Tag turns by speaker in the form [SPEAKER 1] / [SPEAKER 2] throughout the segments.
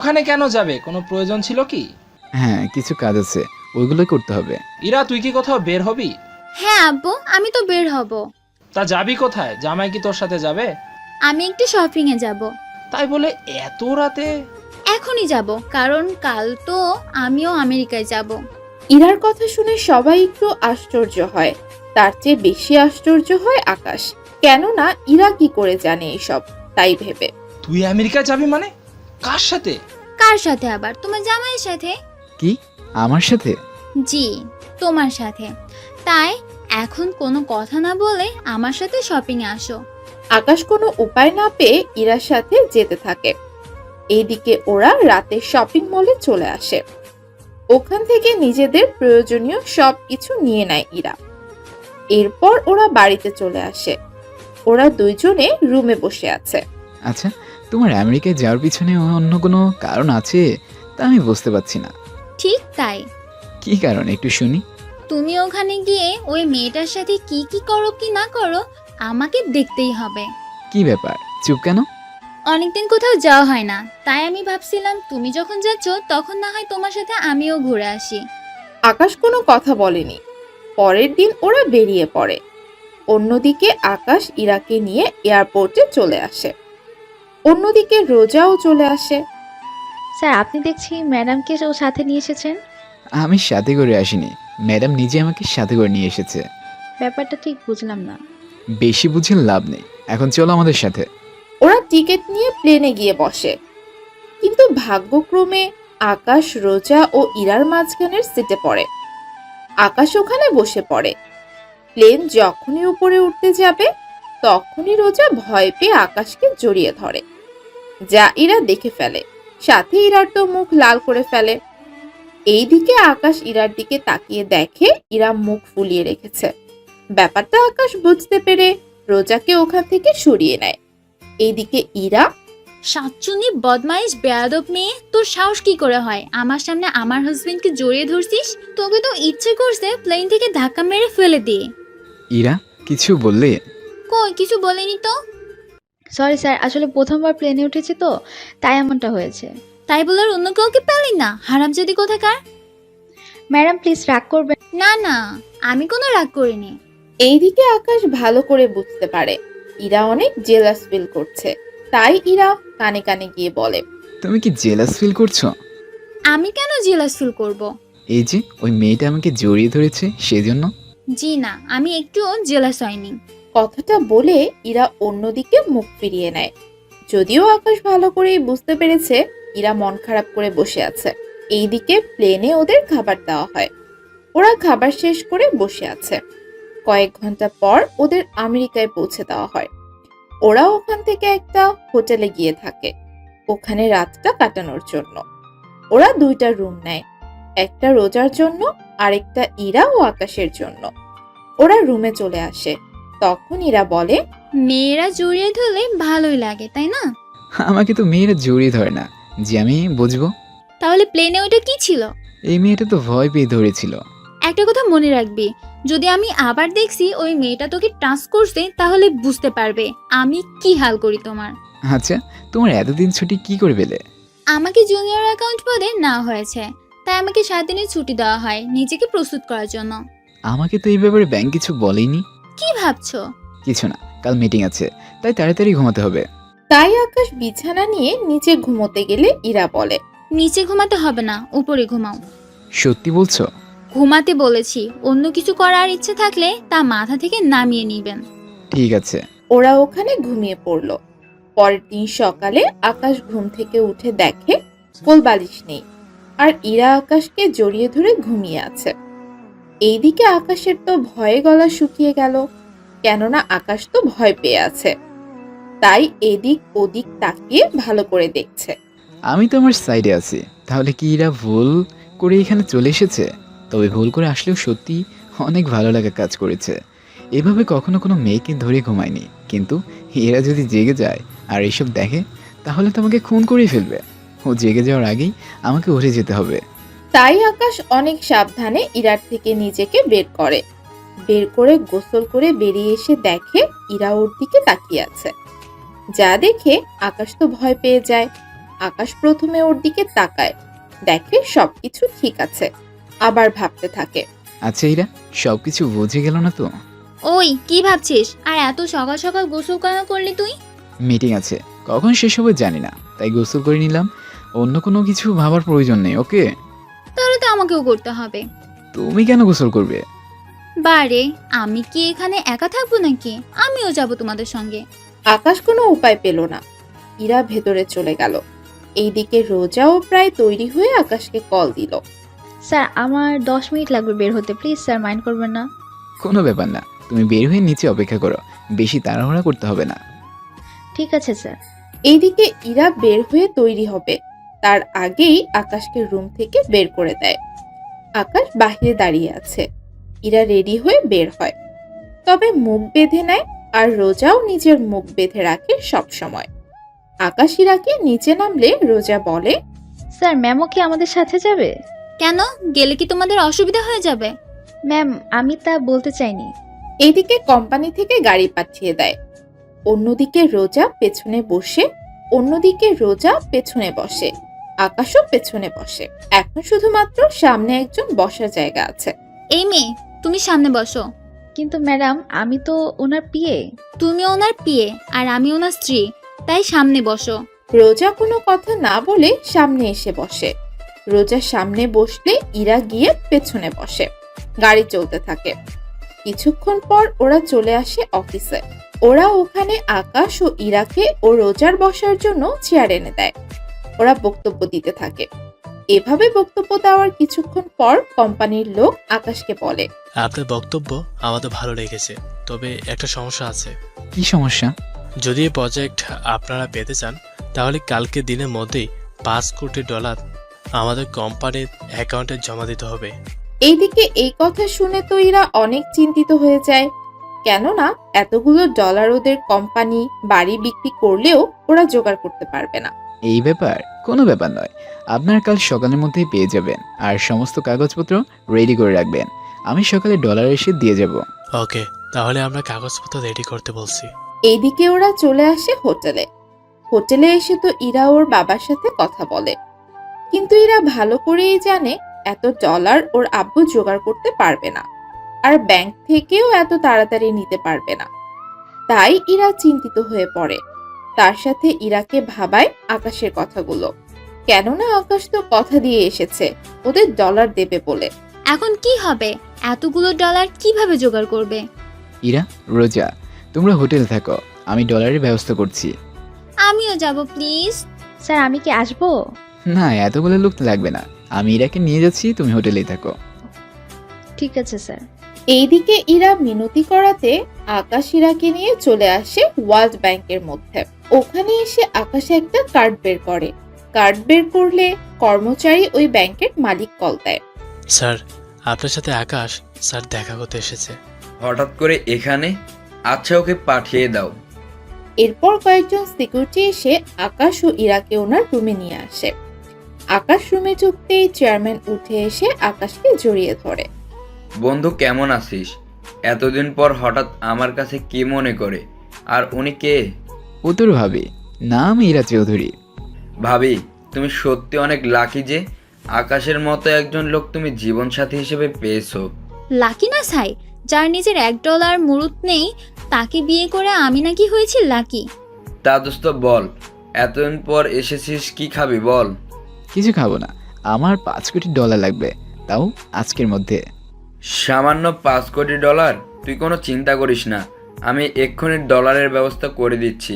[SPEAKER 1] ওখানে কেন যাবে? কোনো প্রয়োজন ছিল কি?
[SPEAKER 2] হ্যাঁ, কিছু কাজ আছে, ওইগুলোই করতে হবে।
[SPEAKER 1] ইরা, তুই কি কোথাও বের হবি?
[SPEAKER 3] হ্যাঁ আব্বু, আমি তো বের হব।
[SPEAKER 1] তা যাবি কোথায়? জামাই কি তোর সাথে যাবে?
[SPEAKER 3] আমি একটু শপিং এ যাব।
[SPEAKER 1] তাই বলে এত রাতে?
[SPEAKER 3] এখনই যাব, কারণ কাল তো আমিও আমেরিকায় যাব।
[SPEAKER 4] ইরার কথা শুনে সবাই একটু আশ্চর্য হয়। তার চেয়ে বেশি আশ্চর্য হয় আকাশ, কেননা ইরা কি করে জানে এসব, তাই ভেবে।
[SPEAKER 1] তুই আমেরিকা যাবি মানে? কার সাথে?
[SPEAKER 3] কার সাথে আবার? তোমার জামাইয়ের সাথে।
[SPEAKER 2] কি? আমার সাথে?
[SPEAKER 3] জি, তোমার সাথে। তাই এখন কোনো কথা না বলে আমার সাথে শপিং এ আসো।
[SPEAKER 4] আকাশ কোনো উপায় না পেয়ে ইরার সাথে যেতে থাকে। এইদিকে ওরা রাতে শপিং মলে চলে আসে। ওখান থেকে নিজেদের প্রয়োজনীয় সবকিছু নিয়ে নেয় ইরা। এরপর ওরা বাড়িতে চলে আসে। ওরা দুইজনে রুমে বসে আছে।
[SPEAKER 2] আচ্ছা, তোমার আমেরিকায় যাওয়ার পিছনে অন্য কোনো কারণ আছে? তা আমি বুঝতে পারছি না।
[SPEAKER 3] ঠিক তাই।
[SPEAKER 2] কি কারণ একটু শুনি।
[SPEAKER 3] তুমি ওখানে গিয়ে ওই মেয়েটার সাথে কি কি করো কি না করো আমাকে দেখতেই হবে।
[SPEAKER 2] কি ব্যাপার, চুপ কেন?
[SPEAKER 3] অনেকদিন কোথাও যাওয়া হয় না, তাই আমি ভাবছিলাম তুমি যখন যাচ্ছ তখন না হয় তোমার সাথে আমিও ঘুরে আসি।
[SPEAKER 4] আকাশ কোনো কথা বলেনি। পরের দিন ওরা বেরিয়ে পড়ে। অন্যদিকে আকাশ ইরাকে নিয়ে এয়ারপোর্টে চলে আসে। অন্যদিকে রোজাও চলে আসে।
[SPEAKER 5] স্যার, আপনি দেখছি ম্যাডামকে ও সাথে নিয়ে এসেছেন।
[SPEAKER 2] আমি সাথে করে আসিনি, ম্যাডাম নিজে আমাকে সাথে করে নিয়ে এসেছে।
[SPEAKER 5] ব্যাপারটা ঠিক বুঝলাম না।
[SPEAKER 2] বেশি বুঝে লাভ নেই, এখন চলো আমাদের সাথে।
[SPEAKER 4] ওরা টিকিট নিয়ে প্লেনে গিয়ে বসে। কিন্তু ভাগ্যক্রমে আকাশ রোজা ও ইরার মাঝখানের সিটে পড়ে। আকাশ ওখানে বসে পড়ে। প্লেন যখনই উপরে উঠতে যাবে তখনই রোজা ভয় পেয়ে আকাশকে জড়িয়ে ধরে, যা ইরা দেখে ফেলে। সাথে ইরার তো মুখ লাল করে ফেলে। এইদিকে আকাশ ইরার দিকে তাকিয়ে দেখে ইরা মুখ ফুলিয়ে রেখেছে। ব্যাপারটা আকাশ বুঝতে পেরে রোজাকে ওখান থেকে সরিয়ে নেয়। এইদিকে ইরা,
[SPEAKER 3] সাতচুনি বদমাইশ বেয়াদব মেয়ে, তোর সাহস কি করে হয় আমার সামনে আমার হাজবেন্ডকে জড়িয়ে ধরছিস? তোকে তো ইচ্ছে করছে প্লেন থেকে ধাক্কা মেরে ফেলে দিয়ে।
[SPEAKER 2] ইরা, কিছু বললে?
[SPEAKER 3] কই, কিছু বলেনি তো।
[SPEAKER 5] সরি স্যার, আসলে প্রথমবার প্লেনে উঠেছি তো, তাই এমনটা হয়েছে।
[SPEAKER 3] তাই বলার অন্য কাউকে পেলি না, হারামজাদি কোথাকার।
[SPEAKER 5] ম্যাডাম প্লিজ রাগ করবেন।
[SPEAKER 3] না না, আমি কোনো রাগ করিনি।
[SPEAKER 4] এইদিকে আকাশ ভালো করে বুঝতে পারে ইরা অনেক জেলাস ফিল করছে। তাই ইরা কানে কানে গিয়ে বলে,
[SPEAKER 2] তুমি কি জেলাস ফিল করছো?
[SPEAKER 3] আমি কেন জেলাস ফিল করব?
[SPEAKER 2] এই যে ওই মেয়েটা আমাকে জড়িয়ে ধরেছে সেজন্য।
[SPEAKER 3] জি না, আমি একটুও জেলাস হয়নি।
[SPEAKER 4] কথাটা বলে ইরা অন্যদিকে মুখ ফিরিয়ে নেয়। যদিও আকাশ ভালো করেই বুঝতে পেরেছে ইরা মন খারাপ করে বসে আছে। এইদিকে প্লেনে ওদের খাবার দেওয়া হয়। ওরা খাবার শেষ করে বসে আছে। কয়েক ঘন্টা পর ওদের আমেরিকায় পৌঁছে দেওয়া হয়। ওরা ওখান থেকে একটা হোটেলে গিয়ে থাকে ওখানে রাতটা কাটানোর জন্য। ওরা দুইটা রুম নেয়, একটা রোজার জন্য আরেকটা ইরা ও আকাশের জন্য। ওরা রুমে চলে আসে। তখন ইরা বলে,
[SPEAKER 3] মেয়েরা জড়িয়ে ধরলে ভালোই লাগে তাই না?
[SPEAKER 2] আমাকে তো মেয়েরা জড়িয়ে ধরে না, যে আমি বুঝবো।
[SPEAKER 3] তাহলে প্লেনে ওটা কি ছিল?
[SPEAKER 2] এই মেয়েটা তো ভয় পেয়ে ধরেছিল।
[SPEAKER 3] একটা কথা মনে রাখবি, যদি আমি আবার দেখছি ওই মেয়েটা তোকে টাচ করছে তাহলে বুঝতে পারবে আমি কি হাল করি তোমার।
[SPEAKER 2] আচ্ছা, তোমার এতদিন ছুটি কি করে পেলে?
[SPEAKER 3] আমাকে জুনিয়র অ্যাকাউন্ট পদে নেওয়া হয়েছে, তাই আমাকে 7 দিনের ছুটি দেওয়া হয় নিজেকে প্রস্তুত করার জন্য।
[SPEAKER 2] আমাকে তো এই ব্যাপারে ব্যাংক কিছু বলেইনি।
[SPEAKER 3] কি ভাবছো?
[SPEAKER 2] কিছু না, কাল মিটিং আছে, তাই তাড়াতাড়ি ঘুমাতে হবে।
[SPEAKER 4] তাই আকাশ বিছানা নিয়ে নিচে ঘুমোতে গেলে ইরা বলে,
[SPEAKER 3] নিচে ঘুমাতে হবে না, উপরে ঘুমাও।
[SPEAKER 2] সত্যি বলছো?
[SPEAKER 3] ঘুমাতে বলেছি, অন্য কিছু করার ইচ্ছে থাকলে তা মাথা থেকে নামিয়ে নিবেন।
[SPEAKER 2] ঠিক আছে।
[SPEAKER 4] ওরা ওখানে ঘুমিয়ে পড়ল। পরের দিন সকালে আকাশ ঘুম থেকে উঠে দেখে কোলবালিশ নেই, আর ইরা আকাশকে জড়িয়ে ধরে ঘুমিয়ে আছে। এইদিকে আকাশের তো ভয়ে গলা শুকিয়ে গেল, কেননা আকাশ তো ভয় পেয়ে আছে। তাই এদিক ওদিক তাকিয়ে ভালো করে দেখছে।
[SPEAKER 2] আমি তো আমার সাইডে আছি, তাহলে কি এরা ভুল করে এখানে চলে এসেছে? তবে ভুল করে আসলেও সত্যি অনেক ভালো লাগা কাজ করেছে। এভাবে কখনো কোনো মেয়েকে ধরে ঘুমায়নি, কিন্তু এরা যদি জেগে যায় আর এইসব দেখে তাহলে তো আমাকে খুন করে ফেলবে। ও জেগে যাওয়ার আগেই আমাকে উঠে যেতে হবে।
[SPEAKER 4] তাই আকাশ অনেক সাবধানে ইরার থেকে নিজেকে বের করে গোসল করে বেরিয়ে এসে দেখে ইরা ওর দিকে তাকিয়ে আছে। যা দেখে আকাশ তো ভয় পেয়ে যায়। আকাশ প্রথমে ওর দিকে তাকায়, দেখে সবকিছু ঠিক আছে, আবার ভাবতে থাকে।
[SPEAKER 2] আচ্ছা ইরা, সবকিছু বুঝে গেল না তো?
[SPEAKER 3] ওই কি ভাবছিস? আর এত সকাল সকাল গোসল কেন করলি তুই?
[SPEAKER 2] মিটিং আছে, কখন শেষ হবে জানি না, তাই গোসল করে নিলাম। অন্য কোনো কিছু ভাবার প্রয়োজন নেই, ওকে?
[SPEAKER 3] তাহলে তো আমাকেও করতে হবে।
[SPEAKER 2] তুমি কেন গোসল করবে?
[SPEAKER 3] বারে, আমি কি এখানে একা থাকবো নাকি? আমিও যাব তোমাদের সঙ্গে।
[SPEAKER 4] আকাশ কোনো উপায় পেল না, ইরা ভেতরে চলে গেল। এইদিকে রোজাও প্রায় তৈরি হয়ে আকাশকে কল দিল।
[SPEAKER 5] স্যার আমার 10 মিনিট লাগবে বের হতে, প্লিজ স্যার মাইন্ড করবেন না।
[SPEAKER 2] কোনো ব্যাপার না, তুমি বের হয়ে নিচে অপেক্ষা করো, বেশি তাড়াহুড়া করতে হবে না।
[SPEAKER 5] ঠিক আছে স্যার।
[SPEAKER 4] এইদিকে ইরা বের হয়ে তৈরি হবে, তার আগেই আকাশকে রুম থেকে বের করে দেয়। আকাশ বাহিরে দাঁড়িয়ে আছে, ইরা রেডি হয়ে বের হয়, তবে মুখ বেঁধে নেয়, আর রোজাও নিজের মুখ বেঁধে রাখে সব সময়। আকাশ ইরাকে নিচে নামলে রোজা বলে,
[SPEAKER 5] স্যার ম্যামও কি আমাদের সাথে যাবে?
[SPEAKER 3] কেন, গেলে কি তোমাদের অসুবিধা হয়ে যাবে?
[SPEAKER 5] ম্যাম আমি তা বলতে চাইনি।
[SPEAKER 4] এইদিকে কোম্পানি থেকে গাড়ি পাঠিয়ে দেয়। অন্যদিকে রোজা পেছনে বসে, আকাশও পেছনে বসে। এখন শুধুমাত্র সামনে একজন বসার জায়গা আছে।
[SPEAKER 3] এই মেয়ে, তুমি সামনে বসো।
[SPEAKER 5] কিন্তু ম্যাডাম আমি তো ওনার পিএ।
[SPEAKER 3] তুমি ওনার পিয়ে আর আমি ওনার স্ত্রী, তাই সামনে বসো।
[SPEAKER 4] রোজা কোনো কথা না বলে সামনে এসে বসে। রোজা সামনে বসলে ইরা গিয়ে পেছনে বসে। গাড়ি চলতে থাকে। কিছুক্ষণ পর ওরা চলে আসে অফিসে। ওরা ওখানে আকাশ ও ইরাকে ও রোজার বসার জন্য চেয়ার এনে দেয়। ওরা বক্তব্য দিতে থাকে। এভাবে বক্তব্য দেওয়ার কিছুক্ষণ পর কোম্পানির লোক আকাশকে বলে,
[SPEAKER 6] আপনার বক্তব্য আমাদের ভালো লেগেছে, তবে একটা সমস্যা আছে।
[SPEAKER 2] কি সমস্যা?
[SPEAKER 6] যদি এই প্রজেক্ট আপনারা পেতে চান, তাহলে কালকে দিনের মধ্যেই $5 কোটি আমাদের কোম্পানির অ্যাকাউন্টে জমা দিতে হবে।
[SPEAKER 4] এইদিকে এই কথা শুনে তো ইরা অনেক চিন্তিত হয়ে যায়, কেননা এতগুলো ডলার ওদের কোম্পানি বাড়ি বিক্রি করলেও ওরা জোগাড় করতে পারবে না।
[SPEAKER 2] এই ব্যাপার কোনো ব্যাপার নয়, আপনার কাল সকালের মধ্যেই পেয়ে যাবেন, আর সমস্ত কাগজপত্র রেডি করে রাখবেন। আমি সকালে ডলার এসে দিয়ে যাব।
[SPEAKER 6] ওকে, তাহলে আমরা কাগজপত্র রেডি করতে বলছি।
[SPEAKER 4] এইদিকে ওরা চলে আসে হোটেলে এসে তো ইরা ওর বাবার সাথে কথা বলে, কিন্তু ইরা ভালো করেই জানে এত ডলার ওর আব্বু জোগাড় করতে পারবে না, আর ব্যাংক থেকেও এত তাড়াতাড়ি নিতে পারবে না। তাই ইরা চিন্তিত হয়ে পড়ে। তার সাথে ইরাকে ভাবায় আকাশের কথাগুলো, কেননা আকাশ তো কথা দিয়ে এসেছে ওদের ডলার দেবে বলে।
[SPEAKER 3] এখন কি হবে? এতগুলো ডলার কিভাবে জোগাড় করবে?
[SPEAKER 2] ইরা, রোজা, তোমরা হোটেলে থাকো, আমি ডলারের ব্যবস্থা করছি।
[SPEAKER 3] আমিও যাব প্লিজ।
[SPEAKER 5] স্যার আমি কি আসবো?
[SPEAKER 2] না, এতগুলো লোক লাগবে না, আমি ইরাকে নিয়ে যাচ্ছি, তুমি হোটেলেই থাকো।
[SPEAKER 5] ঠিক আছে স্যার।
[SPEAKER 4] এইদিকে ইরা মিনতি করাতে আকাশ ইরাকে নিয়ে চলে আসে ওয়ার্ল্ড ব্যাংকের মধ্যে। ওখানে এসে আকাশ একটা কার্ড বের করে। কার্ড বের করলে কর্মচারী ওই ব্যাংকের মালিক কল দেয়।
[SPEAKER 6] স্যার, আপনার সাথে আকাশ স্যার দেখা করতে এসেছে।
[SPEAKER 7] হঠাৎ করে এখানে? আচ্ছা, ওকে পাঠিয়ে দাও।
[SPEAKER 4] এরপর কয়েকজন সিকিউরিটি এসে আকাশ ও ইরাকে ওনার রুমে নিয়ে আসে। আকাশ রুমে ঢুকতেই চেয়ারম্যান উঠে এসে আকাশকে জড়িয়ে ধরে।
[SPEAKER 7] বন্ধু, কেমন আছিস? এতদিন পর হঠাৎ আমার কাছে কি মনে করে? আর উনি কে?
[SPEAKER 2] ও তোর ভাবি, নাম ইরা চৌধুরী।
[SPEAKER 7] ভাবি, তুমি সত্যি অনেক লাকি যে আকাশের মতো একজন লোক তুমি জীবনসাথী হিসেবে পেয়েছো।
[SPEAKER 3] লাকি না ছাই, যার নিজের $1 মুরুত নেই, তাকে বিয়ে করে আমি নাকি হয়েছি লাকি?
[SPEAKER 7] তা দোস্ত বল, এতদিন পর এসেছিস, কি খাবি বল?
[SPEAKER 2] কিছু খাবো না, আমার $5 কোটি লাগবে, তাও আজকের মধ্যে।
[SPEAKER 7] সামান্য $5 কোটি? তুই কোনো চিন্তা করিস না, আমি এক্ষুনি ডলারের ব্যবস্থা করে দিচ্ছি।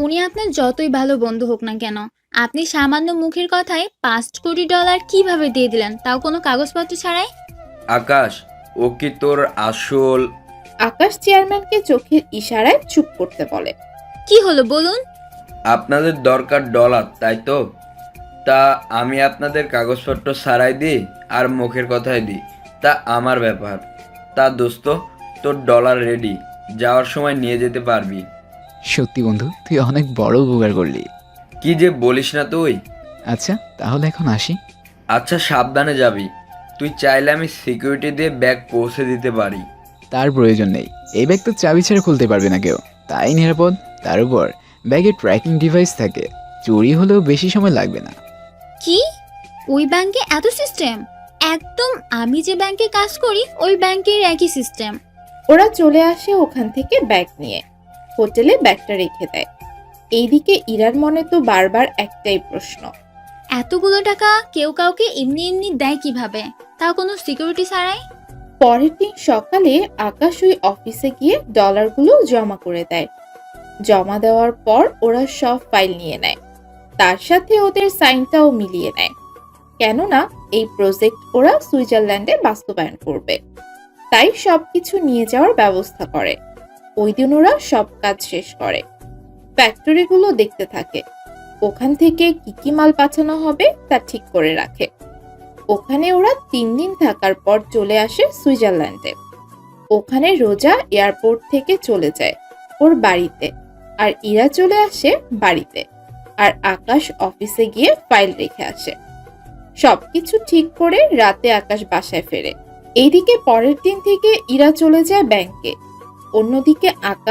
[SPEAKER 3] উনি আপনার যতই ভালো বন্ধু হোক না কেন, আপনি সামান্য মুখের কথায় $5 কোটি কিভাবে দিয়ে দিলেন, তাও কোনো কাগজপত্র ছাড়াই?
[SPEAKER 7] আকাশ, ও কি তোর আসল?
[SPEAKER 4] আকাশ চেয়ারম্যানকে চোখের ইশারায় চুপ করতে বলে।
[SPEAKER 3] কি হলো বলুন?
[SPEAKER 7] আপনাদের দরকার ডলার, তাই তো? তা আমি আপনাদের কাগজপত্র ছাড়াই দিই আর মুখের কথাই দিই, তা আমার ব্যাপার। তা দোস্ত, তোর ডলার রেডি, যাওয়ার সময় নিয়ে যেতে পারবি।
[SPEAKER 2] সত্যি বন্ধু, তুই অনেক বড় উপকার করলি।
[SPEAKER 7] কি যে বলিস না তুই।
[SPEAKER 2] আচ্ছা তাহলে এখন আসি।
[SPEAKER 7] আচ্ছা, সাবধানে যাবি। তুই চাইলে আমি সিকিউরিটি দিয়ে ব্যাগ পৌঁছে দিতে পারি।
[SPEAKER 2] তার প্রয়োজন নেই, এই ব্যাগ তো চাবি ছাড়া খুলতে পারবে না কেউ, তাই নিরাপদ। তার উপর ব্যাগে ট্র্যাকিং ডিভাইস থাকে। চুরি হলেও বেশি সময় লাগবে না।
[SPEAKER 3] কি ওই ব্যাংকে এত সিস্টেম? একদম আমি যে ব্যাংকে কাজ করি ওই ব্যাংকের একই সিস্টেম।
[SPEAKER 4] ওরা চলে আসে ওখান থেকে ব্যাগ নিয়ে, হোটেলে ব্যাগটা রেখে দেয়। এইদিকে ইরার মনে তো বারবার একটাই প্রশ্ন,
[SPEAKER 3] এতগুলো টাকা কেউ কাউকে এমনি এমনি দেয় কিভাবে, তাও কোনো সিকিউরিটি ছাড়াই?
[SPEAKER 4] পরের দিন সকালে আকাশ ওই অফিসে গিয়ে ডলারগুলো জমা করে দেয়। জমা দেওয়ার পর ওরা সব ফাইল নিয়ে নেয়, তার সাথে ওদের সাইনটাও মিলিয়ে নেয়। কেননা এই প্রজেক্ট ওরা সুইজারল্যান্ডে বাস্তবায়ন করবে, তাই সবকিছু নিয়ে যাওয়ার ব্যবস্থা করে। ওই দিন ওরা সব কাজ শেষ করে, ফ্যাক্টরিগুলো দেখতে থাকে, ওখান থেকে কি কি মাল পাঠানো হবে তা ঠিক করে রাখে। ওখানে ওরা 3 দিন থাকার পর চলে আসে সুইজারল্যান্ডে। ওখানে রোজা এয়ারপোর্ট থেকে চলে যায় ওর বাড়িতে, আর ইরা চলে আসে বাড়িতে, আর আকাশ অফিসে গিয়ে ফাইল রেখে আসে। সবকিছু ঠিক করে রাতে আকাশ বাসায় ফেরে। এইদিকে পরের দিন থেকে ইরা চলে যায় ব্যাংকে, অন্যদিকে আকাশ